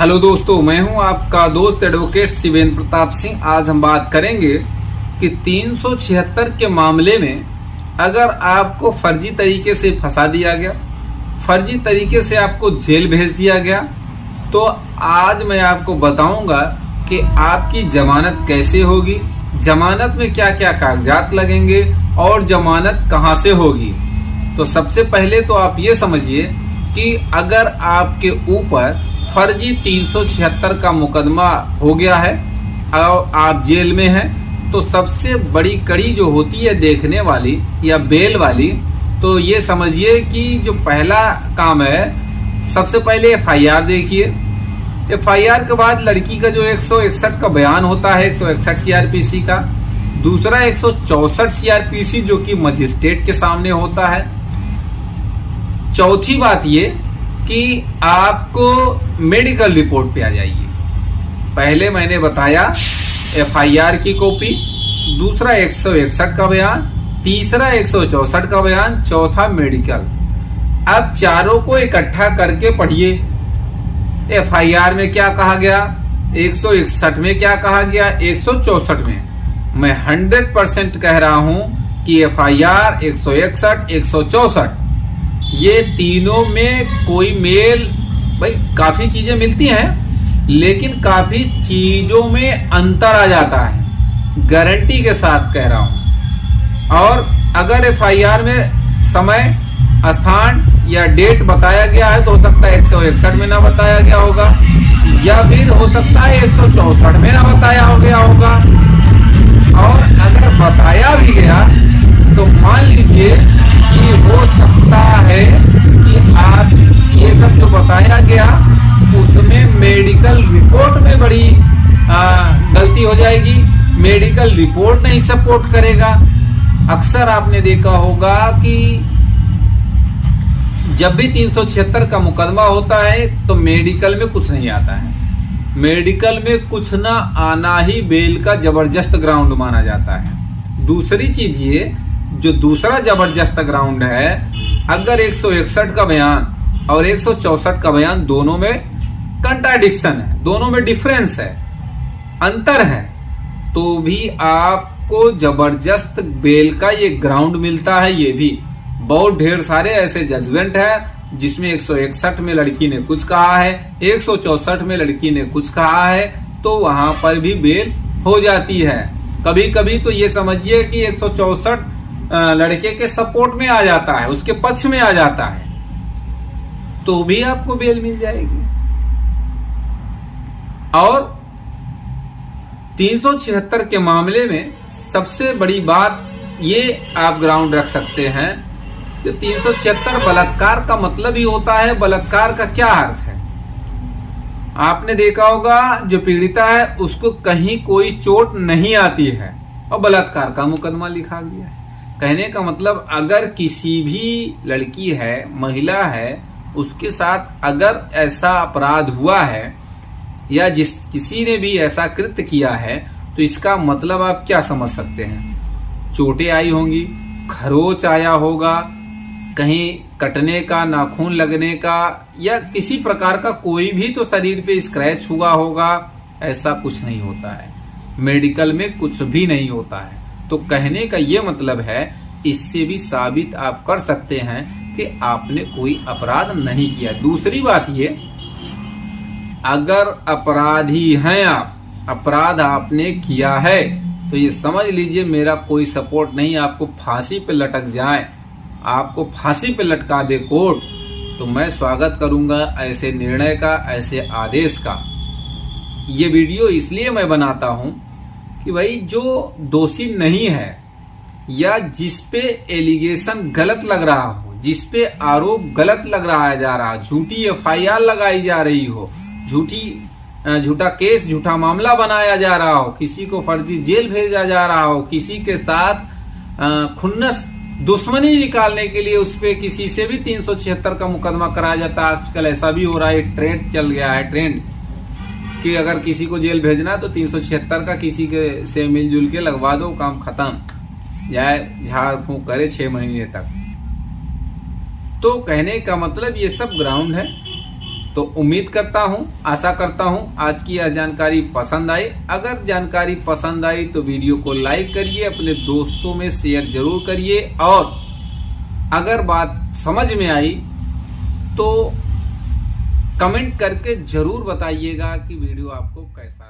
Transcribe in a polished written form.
Hello दोस्तों, मैं हूं आपका दोस्त एडवोकेट शिवेंद्र प्रताप सिंह। आज हम बात करेंगे कि 376 के मामले में अगर आपको फर्जी तरीके से फंसा दिया गया, फर्जी तरीके से आपको जेल भेज दिया गया, तो आज मैं आपको बताऊंगा कि आपकी जमानत कैसे होगी, जमानत में क्या क्या कागजात लगेंगे और जमानत कहां से होगी। तो सबसे पहले तो आप ये समझिए कि अगर आपके ऊपर फर्जी 376 का मुकदमा हो गया है और आप जेल में हैं, तो सबसे बड़ी कड़ी जो होती है देखने वाली या बेल वाली, तो ये समझिए कि जो पहला काम है, सबसे पहले FIR देखिए। FIR के बाद लड़की का जो 161 का बयान होता है 161 CRPC का, दूसरा 164 CRPC जो कि मजिस्ट्रेट के सामने होता है। चौथी बात ये कि आपको मेडिकल रिपोर्ट पे आ जाइए। पहले मैंने बताया FIR की कॉपी, दूसरा 161 का बयान, तीसरा 164 का बयान, चौथा मेडिकल। अब चारों को इकट्ठा करके पढ़िए। FIR में क्या कहा गया, 161 में क्या कहा गया, 164 में। मैं 100% कह रहा हूं कि FIR 161, 164 ये तीनों में कोई मेल, भाई काफी चीजें मिलती हैं लेकिन काफी चीजों में अंतर आ जाता है, गारंटी के साथ कह रहा हूं। और अगर FIR में समय, स्थान या डेट बताया गया है तो हो सकता है 161 में ना बताया गया होगा, या फिर हो सकता है 164 में ना बताया हो गया होगा। और अगर बताया भी गया तो मान लीजिए कि हो सकता है कि आप ये सब जो बताया गया उसमें मेडिकल रिपोर्ट में बड़ी गलती हो जाएगी, मेडिकल रिपोर्ट नहीं सपोर्ट करेगा। अक्सर आपने देखा होगा कि जब भी 376 का मुकदमा होता है तो मेडिकल में कुछ नहीं आता है, मेडिकल में कुछ ना आना ही बेल का जबरदस्त ग्राउंड माना जाता है। दूसरी चीज ये, जो दूसरा जबरदस्त ग्राउंड है, अगर 161 का बयान और 164 का बयान दोनों में कंट्राडिक्शन है, दोनों में डिफरेंस है, अंतर है, तो भी आपको जबरदस्त बेल का ये ग्राउंड मिलता है। ये भी बहुत ढेर सारे ऐसे जजमेंट है जिसमें 161 में लड़की ने कुछ कहा है, 164 में लड़की ने कुछ कहा है, तो वहां पर भी बेल हो जाती है। कभी कभी तो ये समझिए कि 164 लड़के के सपोर्ट में आ जाता है, उसके पक्ष में आ जाता है, तो भी आपको बेल मिल जाएगी। और 376 के मामले में सबसे बड़ी बात ये आप ग्राउंड रख सकते हैं कि 376 बलात्कार का मतलब ही होता है। बलात्कार का क्या अर्थ है, आपने देखा होगा जो पीड़िता है उसको कहीं कोई चोट नहीं आती है और बलात्कार का मुकदमा लिखा गया है। कहने का मतलब अगर किसी भी लड़की है, महिला है, उसके साथ अगर ऐसा अपराध हुआ है या किसी ने भी ऐसा कृत्य किया है, तो इसका मतलब आप क्या समझ सकते हैं, चोटें आई होंगी, खरोच आया होगा, कहीं कटने का, नाखून लगने का, या किसी प्रकार का कोई भी तो शरीर पे स्क्रैच हुआ होगा। ऐसा कुछ नहीं होता है, मेडिकल में कुछ भी नहीं होता है। तो कहने का ये मतलब है, इससे भी साबित आप कर सकते हैं कि आपने कोई अपराध नहीं किया। दूसरी बात ये, अगर अपराधी हैं आप, अपराध आपने किया है, तो ये समझ लीजिए मेरा कोई सपोर्ट नहीं, आपको फांसी पे लटक जाए, आपको फांसी पे लटका दे कोर्ट, तो मैं स्वागत करूंगा ऐसे निर्णय का, ऐसे आदेश का। ये वीडियो इसलिए मैं बनाता हूं कि भाई जो दोषी नहीं है या जिस पे एलिगेशन गलत लग रहा हो, जिस पे आरोप गलत लग रहा जा रहा, झूठी FIR लगाई जा रही हो, झूठा केस, झूठा मामला बनाया जा रहा हो, किसी को फर्जी जेल भेजा जा रहा हो, किसी के साथ खुन्नस दुश्मनी निकालने के लिए उस पे किसी से भी 376 का मुकदमा कराया जाता है। आजकल ऐसा भी हो रहा है, एक ट्रेंड चल गया है, ट्रेंड कि अगर किसी को जेल भेजना है तो 376 का किसी के से मिलजुल के लगवा दो, काम खत्म, जाए झाड़ फूंक करे 6 महीने तक। तो कहने का मतलब ये सब ग्राउंड है तो उम्मीद करता हूं, आशा करता हूं आज की यह जानकारी पसंद आई। अगर जानकारी पसंद आई तो वीडियो को लाइक करिए, अपने दोस्तों में शेयर जरूर करिए, और अगर बात समझ में आई तो कमेंट करके जरूर बताइएगा कि वीडियो आपको कैसा